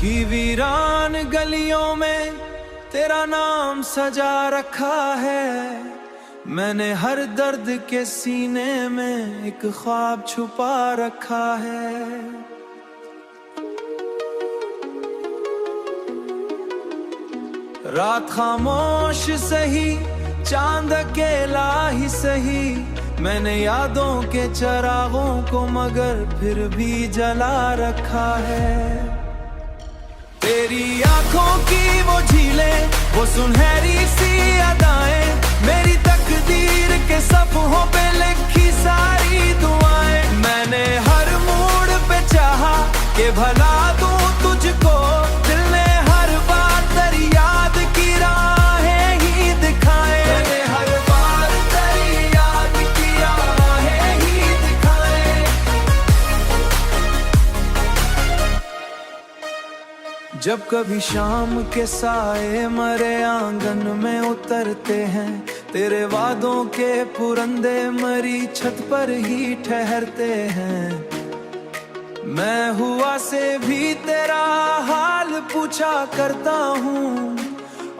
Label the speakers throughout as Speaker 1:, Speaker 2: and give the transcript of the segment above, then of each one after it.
Speaker 1: की वीरान गलियों में तेरा नाम सजा रखा है। मैंने हर दर्द के सीने में एक ख्वाब छुपा रखा है। रात खामोश सही, चांद अकेला ही सही, मैंने यादों के चिरागों को मगर फिर भी जला रखा है। तेरी आंखों की वो झीलें, वो सुनहरी सी अदाएं, मेरी तकदीर के सफ़हों पे लिखी सारी दुआएं। मैंने हर मोड़ पे चाहा कि भला दूं तुझको, दिल ने हर बार तेरी याद की राहें ही दिखाएं। मैंने हर बार तेरी याद की राहें ही दिखाएं। जब कभी शाम के साए मरे आंगन में उतरते हैं, तेरे वादों के पुरंदे मरी छत पर ही ठहरते हैं। मैं हुआ से भी तेरा हाल पूछा करता हूँ,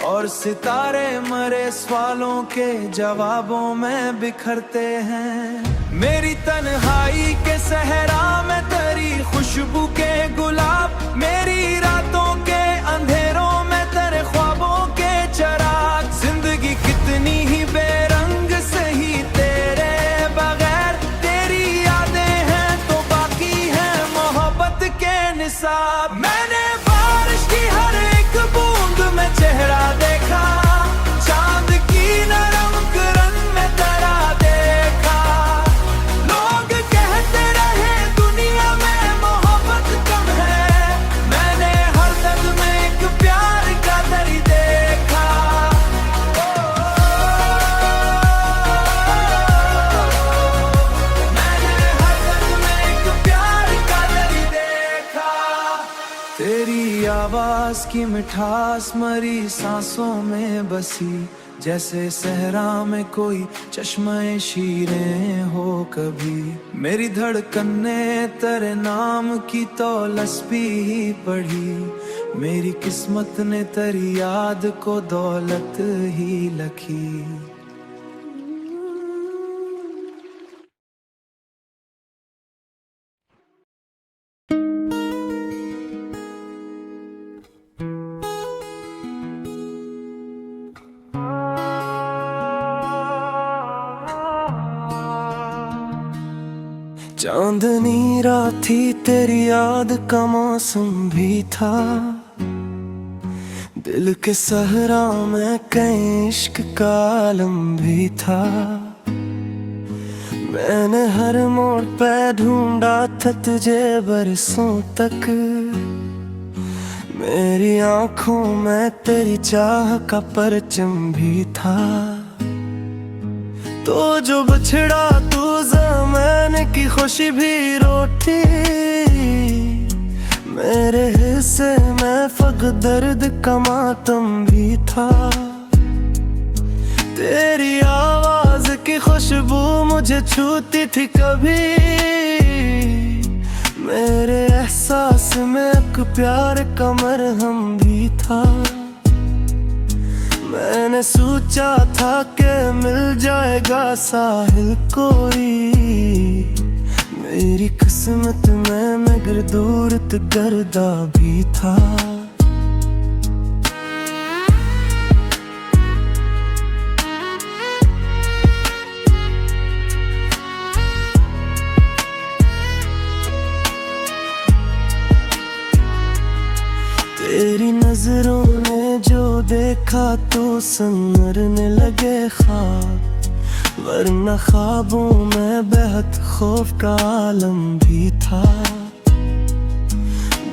Speaker 1: और सितारे मरे सवालों के जवाबों में बिखरते हैं। मेरी तन्हाई के सहरा में तेरी खुशबू के गुलाब, मेरी रातों के अंधेरों में तेरे ख्वाबों के चिराग। जिंदगी कितनी ही बेरंग सही तेरे बगैर, तेरी यादें हैं तो बाकी हैं मोहब्बत के निसाब। मैंने बारिश की हर एक बूंद में चेहरा देखा, चांद की नरम किरण में तेरा देखा। लोग कहते रहे दुनिया में मोहब्बत कम है, मैंने हर दर्द में एक प्यार का दर्द देखा। मैंने हर दर्द में एक प्यार का दर्द देखा। तेरी आवाज की मिठास मरी सांसों में बसी, जैसे सहरा में कोई चश्मे शीरें हो कभी। मेरी धड़कन ने तेरे नाम की तो लस्पी ही पढ़ी, मेरी किस्मत ने तेरी याद को दौलत ही लखी। चांदनी रात थी, तेरी याद का मौसम भी था। दिल के सहरा में कहीं इश्क का आलम भी था। मैंने हर मोड़ पे ढूंढा था तुझे बरसों तक, मेरी आंखों में तेरी चाह का परचम भी था। तो जो बछड़ा तू ज़माने की खुशी भी रोटी, मेरे हिस्से में फक दर्द का मातम भी था। तेरी आवाज की खुशबू मुझे छूती थी कभी, मेरे एहसास में एक प्यार का मरहम भी था। मैंने सोचा था कि मिल जाएगा साहिल कोई, मेरी किस्मत में मगर दूर गर्दा भी था। तेरी नजरों ने जो देखा तो संवरने लगे ख्वाब, वरना ख्वाबों में बेहद खौफ का आलम भी था।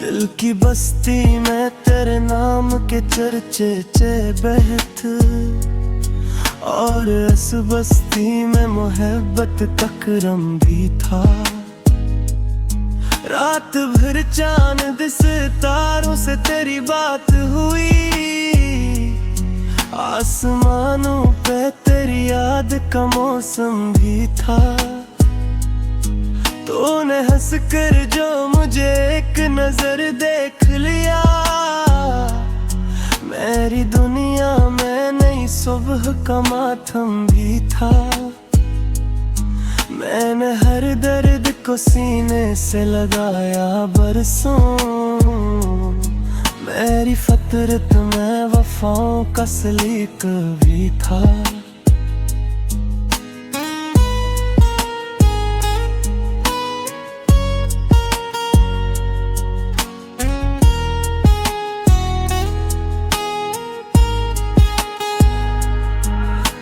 Speaker 1: दिल की बस्ती में तेरे नाम के चर्चे बहत, और इस बस्ती में मोहब्बत का रम भी था। रात भर चांद सितारों से तेरी बात हुई, आसमानों पे तेरी याद का मौसम भी था। तूने हंस कर जो मुझे एक नजर देख लिया, मेरी दुनिया में नई सुबह का मातम भी था। मैंने हर दर्द को सीने से लगाया बरसों, मेरी फितरत में वफाओं का सलीक भी था।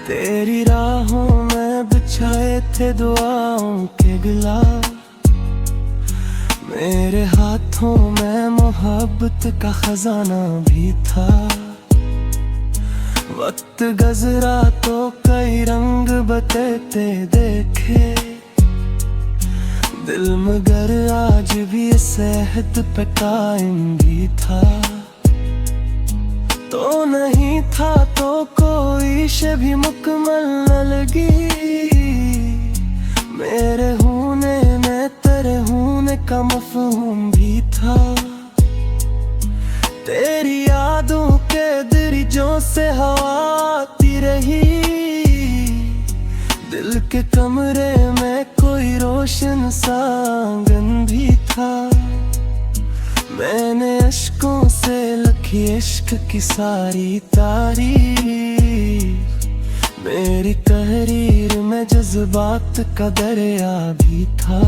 Speaker 1: तेरी राहों में बिछाए थे दुआओं के गिलाफ, मेरे हाथों में मोहब्बत का खजाना भी था। वक्त गुज़रा तो कई रंग बदलते देखे, दिल मगर आज भी सेहत पे कायम भी था। तो नहीं था तो कोई शे भी मुकम्मल न लगी, मेरे होने में तेरे होने का मफ़हूम भी था। तेरी यादों के दरिजों से हवा आती रही, दिल के कमरे में कोई रोशन सा आंगन भी था। मैंने अश्कों से लिखी इश्क की सारी तारीफ, मेरी तहरीर में जज्बात का दरिया भी था।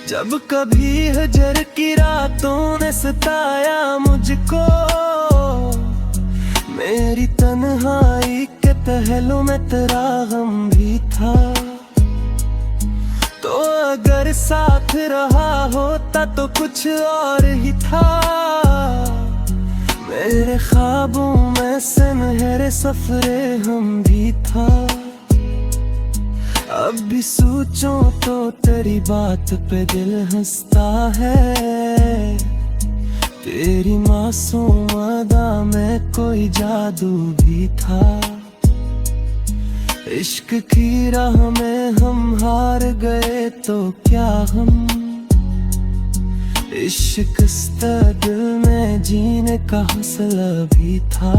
Speaker 1: जब कभी हजर की रातों ने सताया मुझको, मेरी तन्हाई के पहलू में तेरा गम भी था। तो अगर साथ रहा होता तो कुछ और ही था, मेरे ख्वाबों में सुनहरे सफरे हम भी था। अब भी सोचूं तो तेरी बात पे दिल हंसता है, तेरी मासूम अदा में कोई जादू भी था। इश्क की राह में हम हार गए तो क्या हम, इश्क दिल में जीने का हौसला भी था।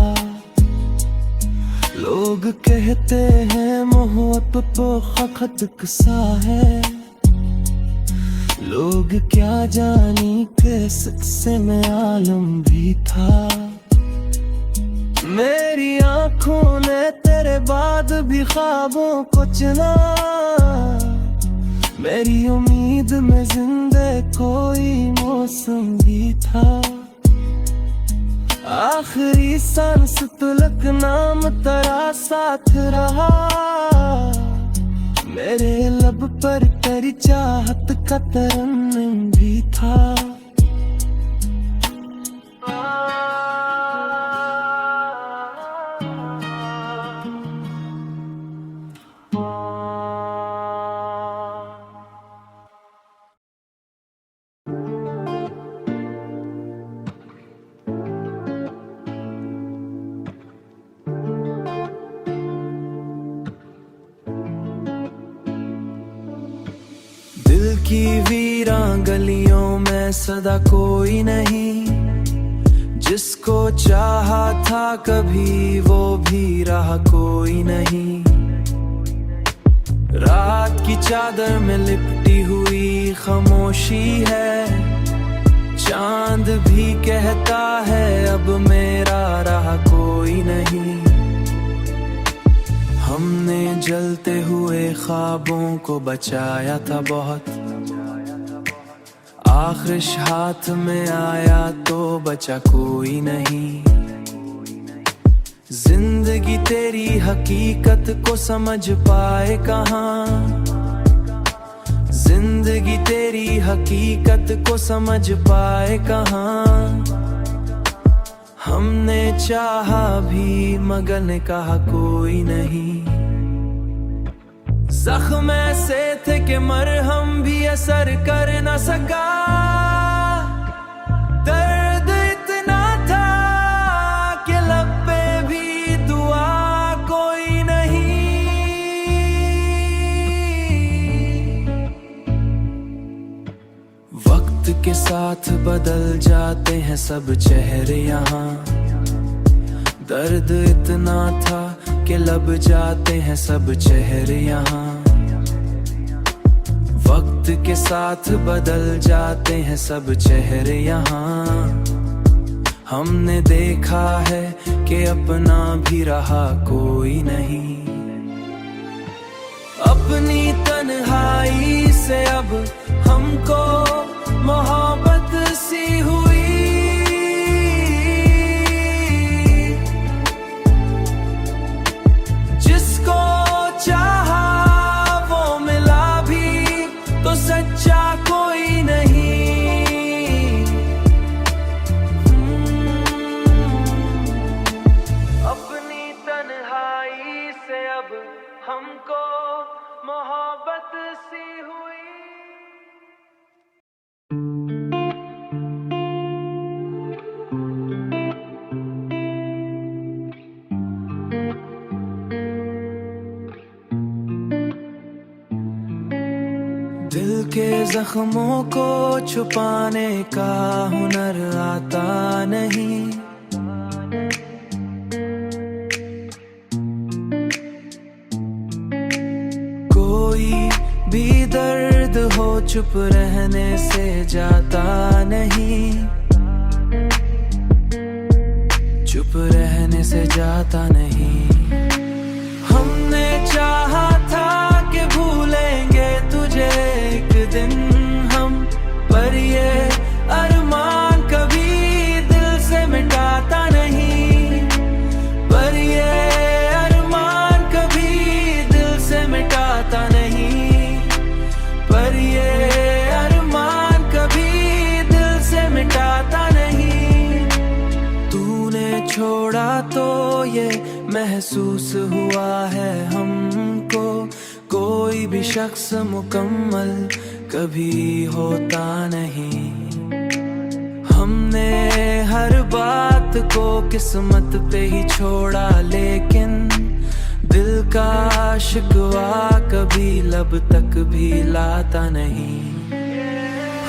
Speaker 1: लोग कहते हैं मोहब्बत खतक सा है, लोग क्या जानी कैसे में आलम भी था। मेरी आँखों ने तेरे बाद भी ख्वाबों को चुना, मेरी उम्मीद में जिंदे कोई मौसम भी था। आखिरी सांस तुलक नाम तेरा साथ रहा, मेरे लब पर तेरी चाहत का तरन्नुम भी था। दिल की वीरां गलियों में सदा कोई नहीं, जिसको चाहा था कभी वो भी रहा कोई नहीं। रात की चादर में लिपटी हुई खामोशी है, चांद भी कहता है अब मेरा रहा कोई नहीं। हमने जलते हुए ख्वाबों को बचाया था बहुत, आखिर हाथ में आया तो बचा कोई नहीं। जिंदगी तेरी हकीकत को समझ पाए कहाँ, जिंदगी तेरी हकीकत को समझ पाए कहाँ। हमने चाहा भी मगर ने कहा कोई नहीं। जख्म ऐसे थे कि मरहम भी असर कर न सका, दर्द इतना था कि लब पे भी दुआ कोई नहीं। के साथ बदल जाते हैं सब चेहरे यहाँ, दर्द इतना था कि लब जाते हैं सब चेहरे यहाँ। वक्त के साथ बदल जाते हैं सब चेहरे यहाँ। हमने देखा है कि अपना भी रहा कोई नहीं। अपनी तन्हाई से अब हमको मोहब्बत सी हुई। जिसको चाहा वो मिला भी तो सच्चा कोई नहीं। अपनी तन्हाई से अब हमको मोहब्बत सी हुई। दिल के जख्मों को छुपाने का हुनर आता नहीं। कोई भी दर्द हो चुप रहने से जाता नहीं। चुप रहने से जाता नहीं। हमने चाहा था कि भूलेंगे तुझे एक दिन हम, पर ये अरमान कभी दिल से मिटाता नहीं। पर ये अरमान कभी दिल से मिटाता नहीं। पर ये अरमान कभी दिल से मिटाता नहीं। तूने छोड़ा तो ये महसूस हुआ है हमको, कोई भी शख्स मुकम्मल कभी होता नहीं। हमने हर बात को किस्मत पे ही छोड़ा, लेकिन दिल का शिकवा कभी लब तक भी लाता नहीं।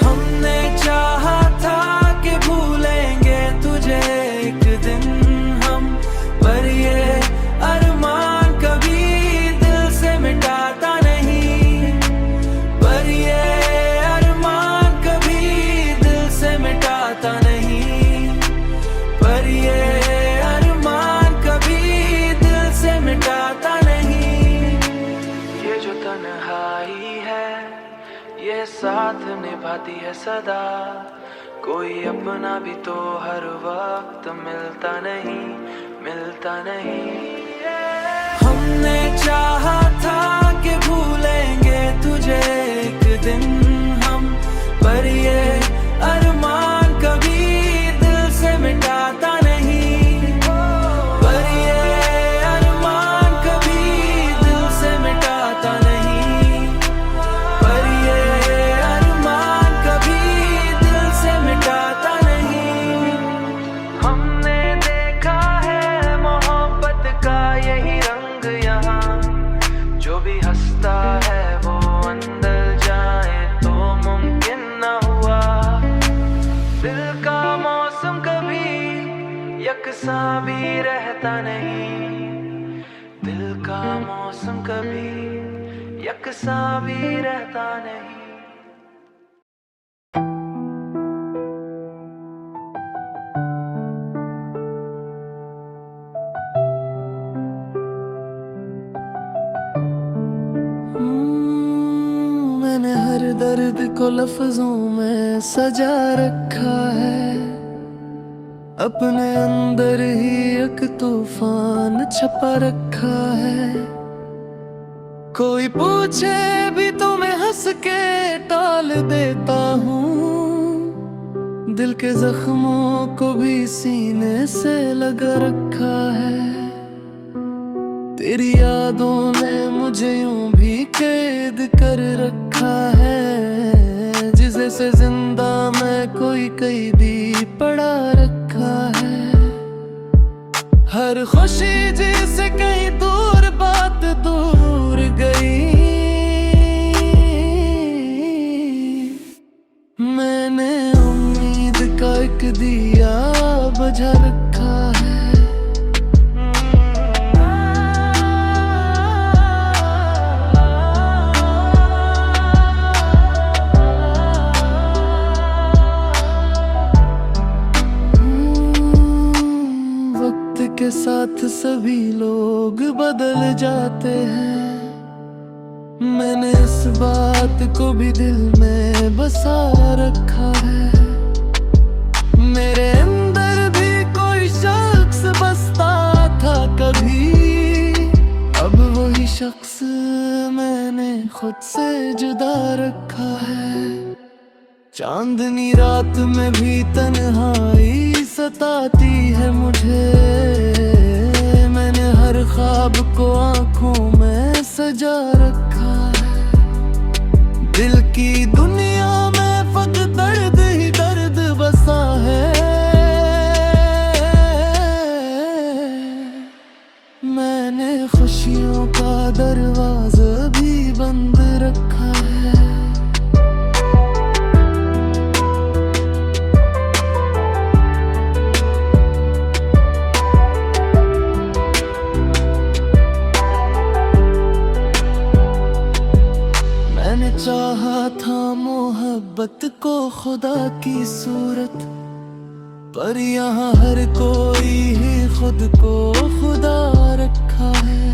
Speaker 1: हमने चाहा था कि भूलेंगे तुझे एक दिन हम, पर ये अरमान कभी दिल से मिटाता नहीं। पर ये अरमान कभी दिल से मिटाता नहीं। पर ये अरमान कभी दिल से मिटाता नहीं। ये जो तन्हाई है ये साथ निभाती है सदा। कोई अपना भी तो हर वक्त मिलता नहीं, मिलता नहीं। हमने चाहा था कि भूलेंगे तुझे एक दिन हम, पर ये अरमान कभी दिल से मिटाता नहीं। पर ये अरमान कभी दिल से मिटाता नहीं। पर ये अरमान कभी दिल से मिटाता नहीं। हमने देखा है मोहब्बत का यही रंग यहाँ, जो भी हंसता है वो अंदर जाए तो मुमकिन न हुआ। दिल का मौसम कभी यकसां भी रहता नहीं। दिल का मौसम कभी यकसां भी रहता नहीं। मैंने हर दर्द को लफ्जों में सजा रखा है, अपने अंदर ही एक तूफान छपा रखा है। कोई पूछे भी तो मैं हंस के टाल देता हूँ। दिल के जख्मों को भी सीने से लगा रखा है। तेरी यादों ने मुझे यूं भी कैद कर रखा है, जिसे से जिंदा मैं कोई कैदी पड़ा रखा है। हर खुशी जिसे कहीं दूर बात दूर गई, मैंने एक दिया बुझा रखा है। वक्त के साथ सभी लोग बदल जाते हैं, मैंने इस बात को भी दिल में बसा रखा है। मेरे अंदर भी कोई शख्स बसता था कभी, अब वही शख्स मैंने खुद से जुदा रखा है। चांदनी रात में भी तन्हाई सताती है मुझे, मैंने हर ख्वाब को आंखों में सजा रखा है। दिल की दुनिया में फक्त दर्द ही दर्द बसा है, मैंने खुशियों का दरवाजा भी बंद रखा है। चाहा था मोहब्बत को खुदा की सूरत, पर यहाँ हर कोई ही खुद को खुदा रखा है।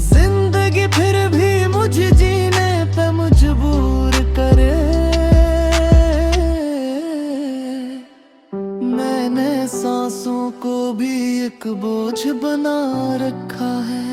Speaker 1: जिंदगी फिर भी मुझे जीने पे मजबूर करे, मैंने सांसों को भी एक बोझ बना रखा है।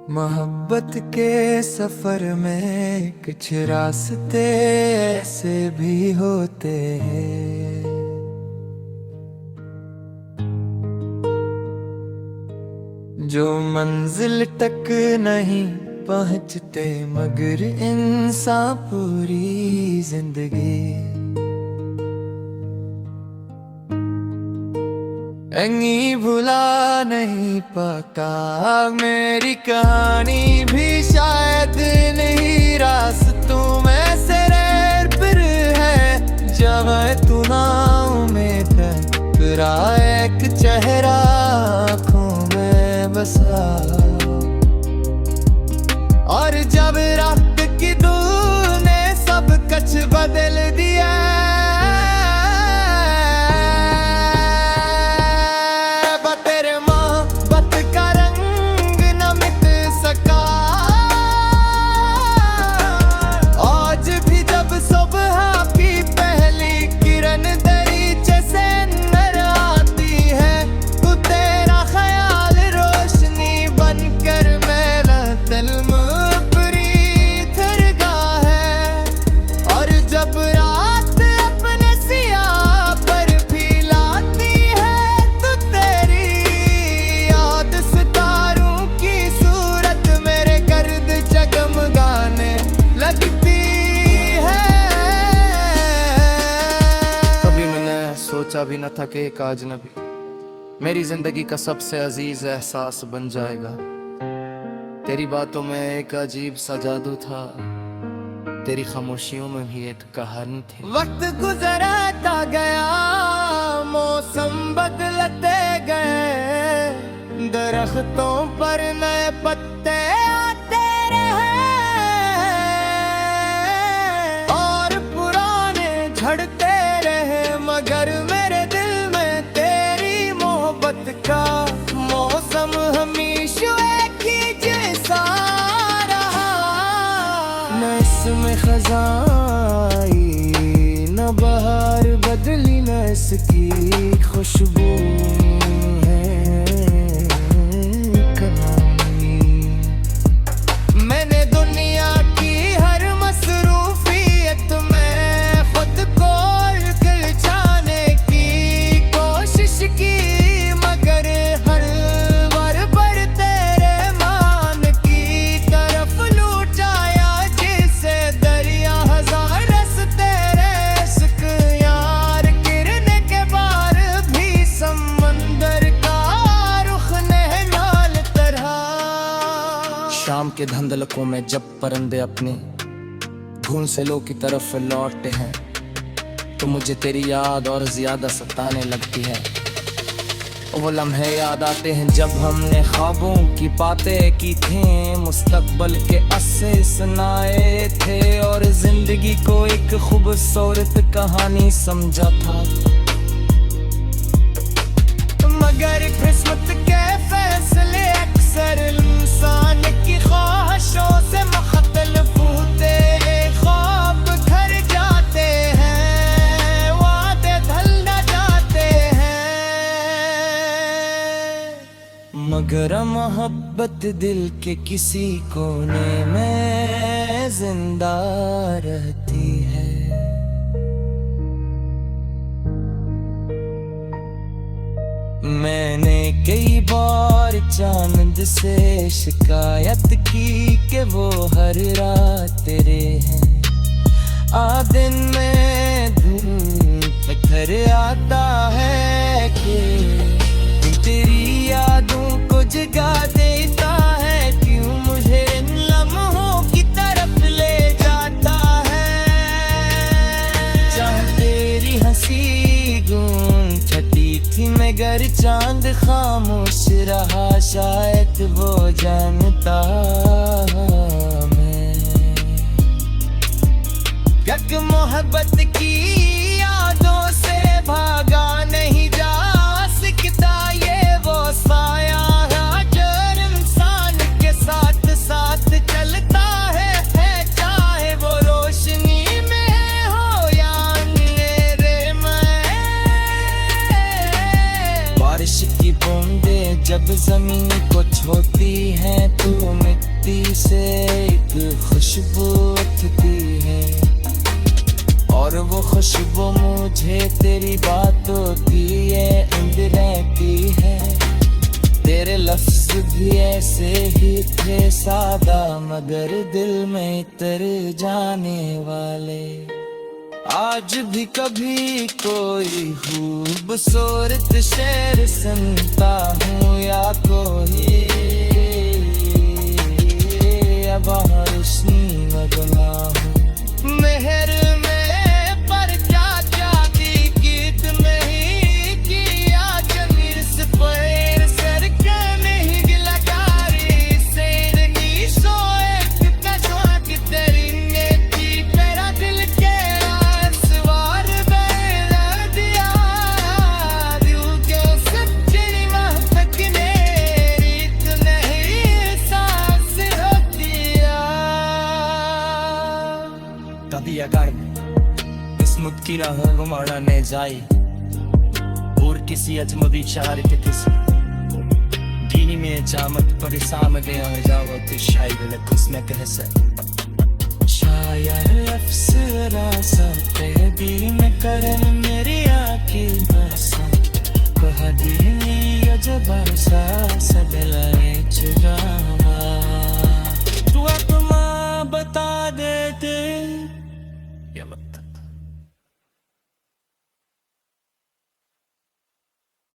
Speaker 1: मोहब्बत के सफर में कुछ रास्ते ऐसे भी होते हैं, जो मंजिल तक नहीं पहुंचते, मगर इंसान पूरी जिंदगी एंगी भुला नहीं पाता। मेरी कहानी भी शायद नहीं रास्तों में से रैर फिर है, जहाँ तू ना उम्मीद है, तेरा एक चेहरा आँखों में बसा। और जब रात की धूल ने सब कुछ बदल दिया, सोचा भी न था कि एक अजनबी मेरी जिंदगी का सबसे अजीज एहसास बन जाएगा। तेरी बातों में एक अजीब सा जादू था, तेरी खामोशियों में भी एक कहानी थी। वक्त गुजरता गया, मौसम बदलते गए, दरख्तों पर नए पत्ते आते रहे, और पुराने झड़ते रहे, मगर मेरे दिल में तेरी मोहब्बत का मौसम हमेशा एक ही जैसा रहा। न इसमें खज़ाई न बहार बदली, न इसकी खुशबू है कहानी। मैंने दुनिया की हर मसरूफियत में खुद को उलझाने
Speaker 2: के धंधलकों में जब परंदे अपने घोंसलों की तरफ लौटते हैं तो मुझे तेरी याद और ज्यादा सताने लगती है। वो लम्हे याद आते हैं जब हमने ख्वाबों की बातें की थी, मुस्तकबल के अस्से सुनाए थे और जिंदगी को एक खूबसूरत कहानी समझा था। मगर किस्मत के फैसले अक्सर इंसान की ख्वाहिशों से मुख्तलिफ होते, ख्वाब घर जाते हैं, वादे ढल न जाते हैं, मगर मोहब्बत दिल के किसी कोने में जिंदा रहती है। मैंने कई बार चांद से शिकायत की कि वो हर रात तेरे हैं, आ दिन में धूप घर आता है कि तेरी यादों को जगा देता है, क्यों मुझे इन लम्हों की तरफ ले जाता है। चाहे तेरी हंसी गूंज छटी थी मगर चांद खामोश रहा, शायद वो जानता मैं यक मोहब्बत की यादों से भागा नहीं जा सकता, ये वो साया है जो इंसान के साथ साथ चलता है चाहे वो रोशनी में हो या अंधेरे में। बारिश की बूंदें जब जमीन को छूती हैं तो मिट्टी से एक खुशबू उठती है, और वो खुशबू मुझे तेरी बातों की ये उम्र रहती है। तेरे लफ्ज भी ऐसे ही थे सादा मगर दिल में उतर जाने वाले। आज भी कभी कोई खूबसूरत शेर सुनता हूँ या कोई अब रोशनी लगना हूँ मेहर में, पर क्या क्या की गीत नहीं किया जमीर से पैर सर का नहीं गिलाकारी से नहीं सोए कितना शौक तेरी नेती मेरा दिल के आसवार बहला दिया, दिल के सच्ची महक ने रीत नहीं सांस होती आ। कभी अगर किस्मत की राह घुमाने जाए और किसी अजनबी शहर के किसी दीनी में जामत पर सामने आ जाओ तो शायद उसमें कह सके शायद अफसरा सा भी में करन मेरी आँखें बरसा कहा दीनी अजबा सा सदलाए चुरावा, तू अपना बता देते